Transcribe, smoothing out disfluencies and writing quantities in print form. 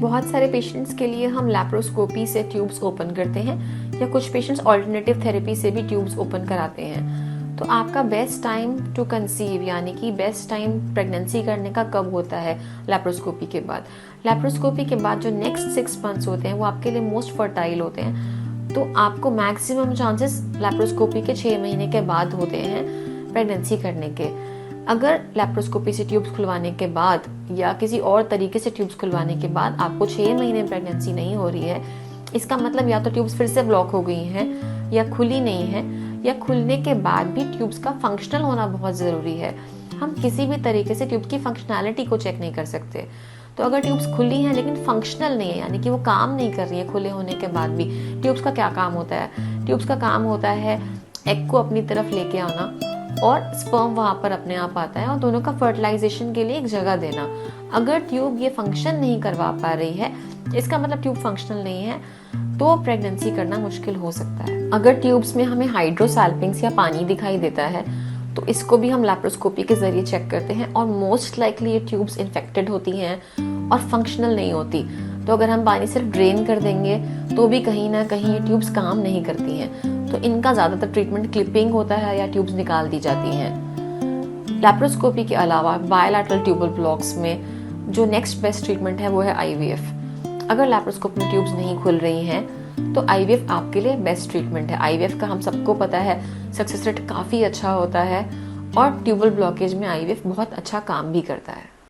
बहुत सारे पेशेंट्स के लिए हम लैप्रोस्कोपी से ट्यूब्स ओपन करते हैं या कुछ पेशेंट्स ऑल्टरनेटिव थेरेपी से भी ट्यूब्स ओपन कराते हैं। तो आपका बेस्ट टाइम टू कंसीव यानी कि बेस्ट टाइम प्रेगनेंसी करने का कब होता है लैप्रोस्कोपी के बाद? लैप्रोस्कोपी के बाद जो नेक्स्ट 6 मंथ्स होते हैं वो आपके लिए मोस्ट फर्टाइल होते हैं। तो आपको मैक्सिमम चांसेस लैप्रोस्कोपी के 6 महीने के बाद होते हैं प्रेगनेंसी करने के। अगर लैप्रोस्कोपी से ट्यूब्स खुलवाने के बाद या किसी और तरीके से ट्यूब्स खुलवाने के बाद आपको 6 महीने प्रेगनेंसी नहीं हो रही है, इसका मतलब या तो ट्यूब्स फिर से ब्लॉक हो गई हैं या खुली नहीं है, या खुलने के बाद भी ट्यूब्स का फंक्शनल होना बहुत ज़रूरी है। हम किसी भी तरीके से ट्यूब्स की फंक्शनैलिटी को चेक नहीं कर सकते। तो अगर ट्यूब्स खुली हैं लेकिन फंक्शनल नहीं है यानी कि वो काम नहीं कर रही है खुले होने के बाद भी, ट्यूब्स का क्या काम होता है? ट्यूब्स का काम होता है एग को अपनी तरफ लेके आना और स्पर्म वहाँ पर अपने आप आता है और दोनों का फर्टिलाइजेशन के लिए एक जगह देना। अगर ट्यूब ये फंक्शन नहीं करवा पा रही है, इसका मतलब ट्यूब फंक्शनल नहीं है, तो प्रेगनेंसी करना मुश्किल हो सकता है। अगर ट्यूब्स में हमें हाइड्रोसैल्पिंग्स या पानी दिखाई देता है तो इसको भी हम लैप्रोस्कोपी के जरिए चेक करते हैं और मोस्ट लाइकली ये ट्यूब्स इन्फेक्टेड होती हैं और फंक्शनल नहीं होती। तो अगर हम पानी सिर्फ ड्रेन कर देंगे तो भी कहीं ना कहीं ये ट्यूब्स काम नहीं करती हैं। तो इनका ज़्यादातर ट्रीटमेंट क्लिपिंग होता है या ट्यूब्स निकाल दी जाती हैं। लैप्रोस्कोपी के अलावा बायलैटरल ट्यूबल ब्लॉक्स में जो नेक्स्ट बेस्ट ट्रीटमेंट है वो है IVF। अगर लैप्रोस्कोपी में ट्यूब्स नहीं खुल रही हैं तो IVF आपके लिए बेस्ट ट्रीटमेंट है। IVF का हम सबको पता है सक्सेस रेट काफ़ी अच्छा होता है और ट्यूबल ब्लॉकेज में IVF बहुत अच्छा काम भी करता है।